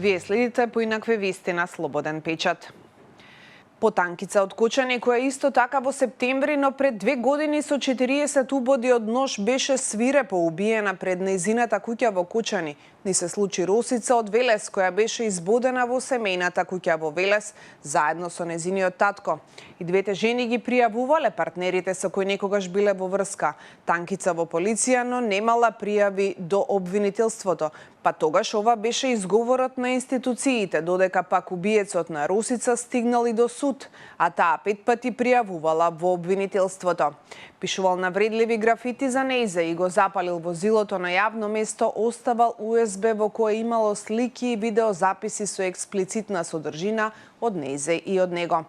Вие следите поинакви вести на Слободен печат. Потанкица од Кочани, која исто така во септември, но пред 2 години со 40 убоди од нож беше свирепо убиена пред нејзината куќа во Кочани. Ни се случи Росица од Велес, која беше избодена во семејната куќа во Велес, заедно со нејзиниот татко. И двете жени ги пријавувале партнерите со кои некогаш биле во врска. Танкица во полиција, но немала пријави до обвинителството. Па тогаш ова беше изговорот на институциите, додека пак убиецот на Росица стигнал и до суд, а таа 5 пати пријавувала во обвинителството. Пишувал навредливи графити за нејзе и го запалил возилото на јавно место, оставал USB во кое имало слики и видеозаписи со експлицитна содржина од нејзе и од него.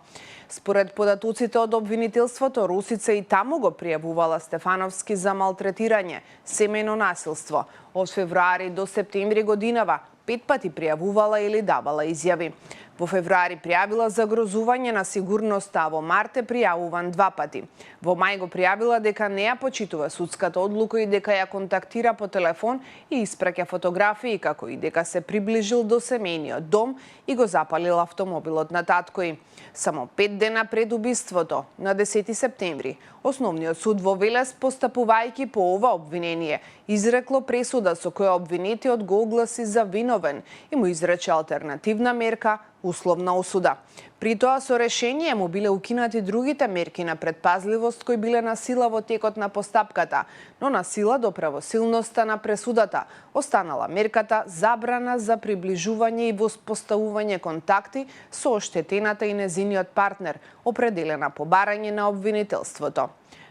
Според податоците од обвинителството, Росица и таму го пријавувала Стефановски за малтретирање, семејно насилство. Од февруари до септември годинава 5 пати пријавувала или давала изјави. Во февруари пријавила загрозување на сигурноста, а во март пријавуван 2 пати. Во мај го пријавила дека не ја почитува судската одлука и дека ја контактира по телефон и испраќа фотографии, како и дека се приближил до семејниот дом и го запалил автомобилот на таткој. Само 5 дена пред убиството, на 10 септември, Основниот суд во Велес, постапувајќи по ова обвинение, изрекло пресуда со која обвинетиот го огласи за виновен и му изрече алтернативна мерка, условна осуда. При тоа со решение му биле укинати другите мерки на предпазливост кои биле на сила во текот на постапката, но на сила до правосилноста на пресудата останала мерката забрана за приближување и воспоставување контакти со оштетената и незиниот партнер, определена по барање на обвинителството.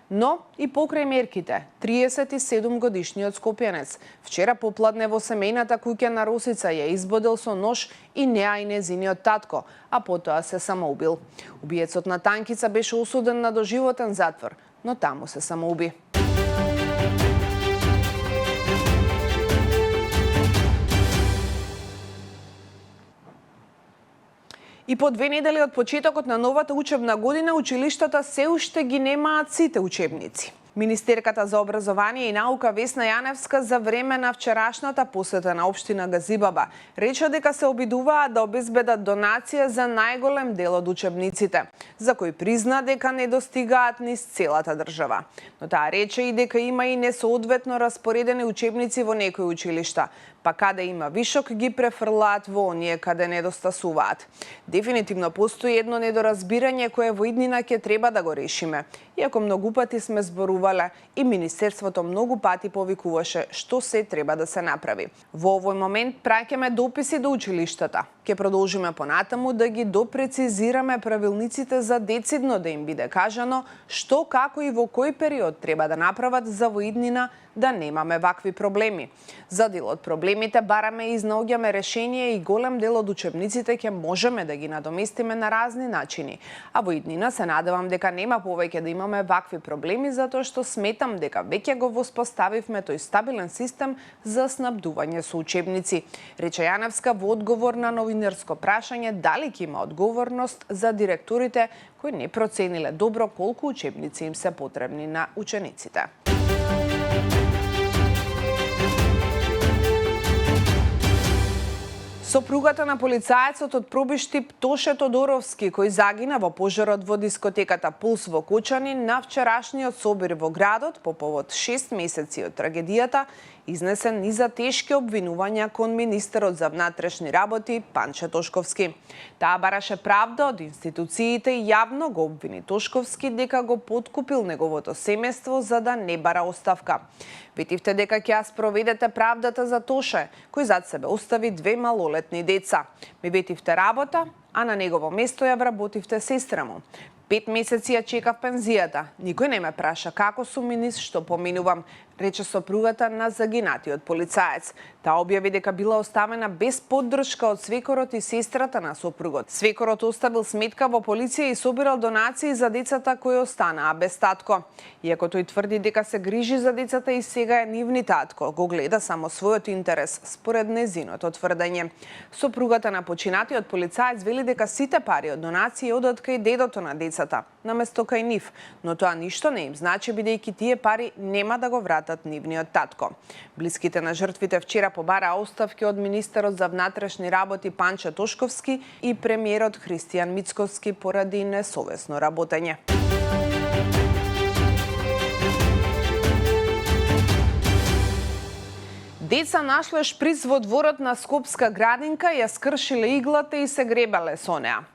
Но и покрај мерките, 37-годишниот скопјанец вчера попладне во семејната куќа на Росица ја избодел со нож и неа и незиниот татко, а потоа се самоубил. Убиецот на Танкица беше осуден на доживотен затвор, но таму се самоуби. И по 2 недели од почетокот на новата учебна година, училиштата се уште ги немаат сите учебници. Министерката за образование и наука Весна Јаневска за време на вчерашната посета на општина Газибаба рече дека се обидуваат да обезбедат донација за најголем дел од учебниците, за кои призна дека не достигаат низ целата држава. Но таа рече и дека има и несоодветно распоредени учебници во некои училишта, па каде има вишок ги префрлаат во оние каде недостасуваат. Дефинитивно постои едно недоразбирање кое во иднина ќе треба да го решиме. Иако многу пати сме зборувале и Министерството многу пати повикуваше што се треба да се направи. Во овој момент праќаме дописи до училиштата. Ке продолжиме понатаму да ги допрецизираме правилниците за децидно да им биде кажано што, како и во кој период треба да направат за во иднина да немаме вакви проблеми. За дел од проблемите бараме и изнаоѓаме решение и голем дел од учебниците ќе можеме да ги надоместиме на разни начини. А во иднина се надевам дека нема повеќе да имаме вакви проблеми, затоа што сметам дека веќе го воспоставивме тој стабилен систем за снабдување со учебници, рече Јаневска во одговор на новинарско прашање дали ќе има одговорност за директорите кои не процениле добро колку учебници им се потребни на учениците. Сопругата на полицаецот од Пробиштип Тоше Тодоровски, кој загина во пожарот во дискотеката Пулс во Кочани на вчерашниот собир во градот по повод 6 месеци од трагедијата, изнесен и за тешки обвинувања кон министерот за внатрешни работи Панче Тошковски. Таа бараше правда од институциите и јавно го обвини Тошковски дека го подкупил неговото семејство за да не бара оставка. Ветивте дека ќе ја спроведете правдата за Тоше, кој зад себе остави 2 малолетни деца. Ми ветивте работа, а на негово место ја вработивте сестра му. 5 месеци ја чекав пензијата. Никој не ме праша како сум и низ што поминувам, рече сопругата на загинатиот полицаец. Таа објави дека била оставена без поддршка од свекорот и сестрата на сопругот. Свекорот оставил сметка во полиција и собирал донации за децата кои останаа без татко. Иако тој тврди дека се грижи за децата и сега е нивни татко, го гледа само својот интерес, според незиното тврдење. Сопругата на починатиот полицаец вели дека сите пари од донации одат кај дедото на децата, наместо кај нив, но тоа ништо не им значи бидејќи тие пари нема да го вратат братат нивниот татко. Блиските на жртвите вчера побараа оставки од министерот за внатрешни работи Панчо Тошковски и премиерот Христијан Мицковски поради несовесно работење. Деца нашле шприц во дворот на Скопска градинка, ја скршиле иглата и се гребале со неа.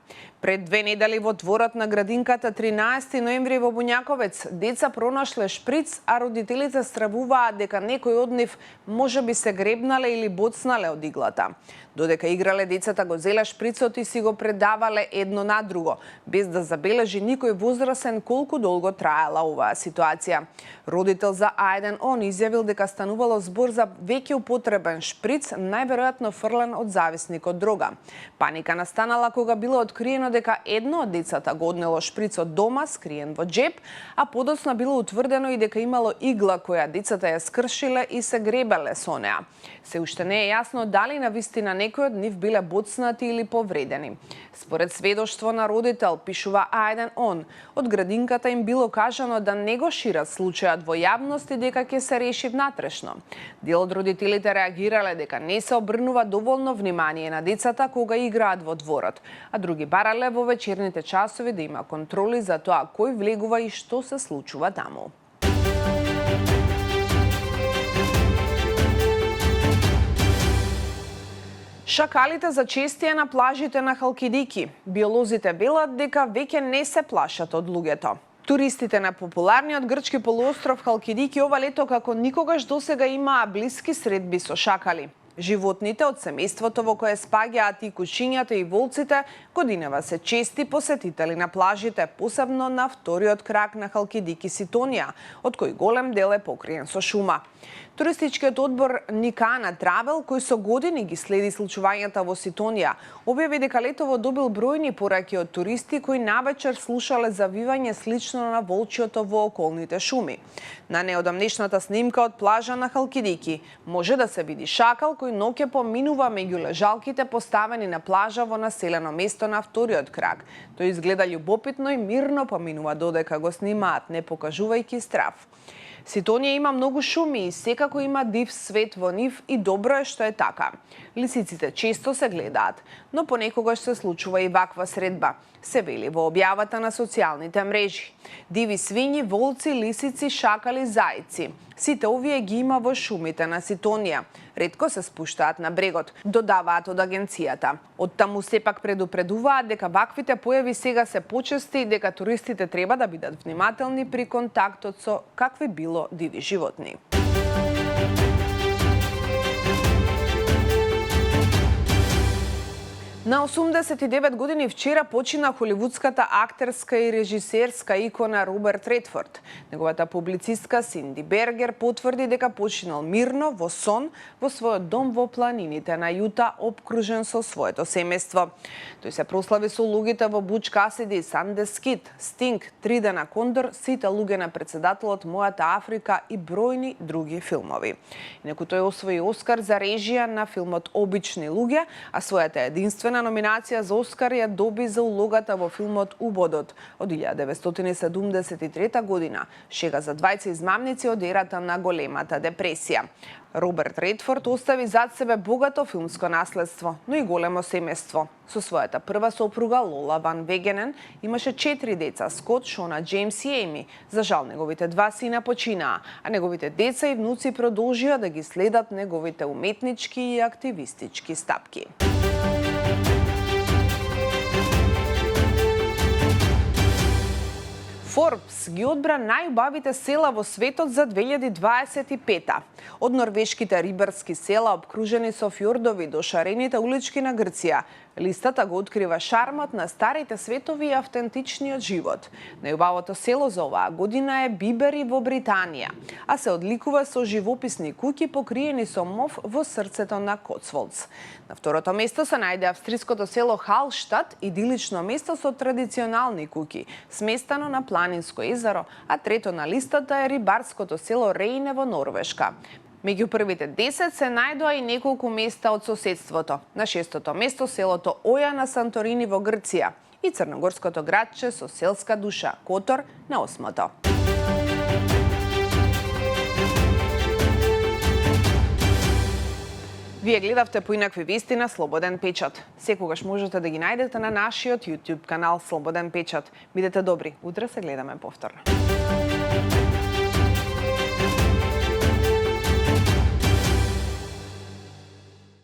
Пред 2 недели во дворот на градинката 13 ноември во Буњаковец деца пронашле шприц, а родителите стравуваат дека некој од нив можеби се гребнале или боцнале од иглата. Додека играле, децата го зеле шприцот и си го предавале едно на друго, без да забележи никој возрасен колку долго траела оваа ситуација. Родител за A1ON изјавил дека станувало збор за веќе употребен шприц, најверојатно фрлен од зависник од дрога. Паника настанала кога било откриено дека едно од децата го однело шприцот дома, скриен во џеб, а подоцна било утврдено и дека имало игла која децата ја скршиле и се гребале со неа. Се уште не е јасно дали навистина некој од нив биле боцнати или повредени. Според сведоштво на родител, пишува A1ON, од градинката им било кажано да не го шират случајот во јавност и дека ќе се реши внатрешно. Дел од родителите реагирале дека не се обрнува доволно внимание на децата кога играат во дворот, а други барале во вечерните часови да има контроли за тоа кој влегува и што се случува таму. Шакалите зачестија на плажите на Халкидики. Биолозите велат дека веќе не се плашат од луѓето. Туристите на популарниот грчки полуостров Халкидики ова лето како никогаш досега имаа блиски средби со шакали. Животните од семејството во кое спаѓаат и кучињата и волците годинава се чести посетители на плажите, посебно на вториот крак на Халкидики Ситонија, од кој голем дел е покриен со шума. Туристичкиот одбор Никана Травел, кој со години ги следи случувањата во Ситонија, објави дека летово добил бројни пораки од туристи кои навечер слушале завивање слично на волчиото во околните шуми. На неодамнешната снимка од плажа на Халкидики може да се види шакал кој ноќе поминува меѓу лежалките поставени на плажа во населено место на вториот крак. Тој изгледа љубопитно и мирно поминува додека го снимаат, не покажувајќи страв. Ситонија има многу шуми и секако има див свет во нив и добро е што е така. Лисиците често се гледаат, но понекогаш се случува и ваква средба, се вели во објавата на социјалните мрежи. Диви свињи, волци, лисици, шакали, зајци. Сите овие ги има во шумите на Ситонија. Ретко се спуштаат на брегот, додаваат од агенцијата. Оттаму сепак предупредуваат дека ваквите појави сега се почести и дека туристите треба да бидат внимателни при контактот со какви било диви животни. На 89 години вчера почина холивудската актерска и режисерска икона Роберт Редфорд. Неговата публицистка Синди Бергер потврди дека починал мирно во сон во својот дом во планините на Јута, обкружен со своето семејство. Тој се прослави со улогите во Буч Касиди, Сандес Кид, Стинг, Три дена Кондор, Сите луѓе на председателот, Мојата Африка и бројни други филмови. Инаку тој освои Оскар за режија на филмот Обични луѓе, а својата единствена номинација за Оскар ја доби за улогата во филмот Убодот од 1973 година, шега за двајца измамници од ерата на големата депресија. Роберт Редфорд остави зад себе богато филмско наследство, но и големо семејство. Со својата прва сопруга Лола Ван Вегенен имаше 4 деца, Скот, Шона, Джеймс и Еми. За жал неговите 2 сина починаа, а неговите деца и внуци продолжија да ги следат неговите уметнички и активистички стапки. Forbes ги одбра најубавите села во светот за 2025. Од норвешките рибарски села обкружени со фјордови до шарените улички на Грција, листата го открива шармот на старите светови и автентичниот живот. Најубавото село за оваа година е Бибери во Британија, а се одликува со живописни куќи покриени со мов во срцето на Коцволдс. На второто место се најде австриското село Халштад, идилично место со традиционални куќи, сместено на планинско езеро, а трето на листата е рибарското село Рейне во Норвешка. Меѓу првите 10 се најдоа и неколку места од соседството. На 6-то место селото Оја на Санторини во Грција и црногорското градче со селска душа Котор на 8-то. Вие гледавте поинакви вести на Слободен печат. Секогаш можете да ги најдете на нашиот YouTube канал Слободен печат. Бидете добри, утре се гледаме повторно.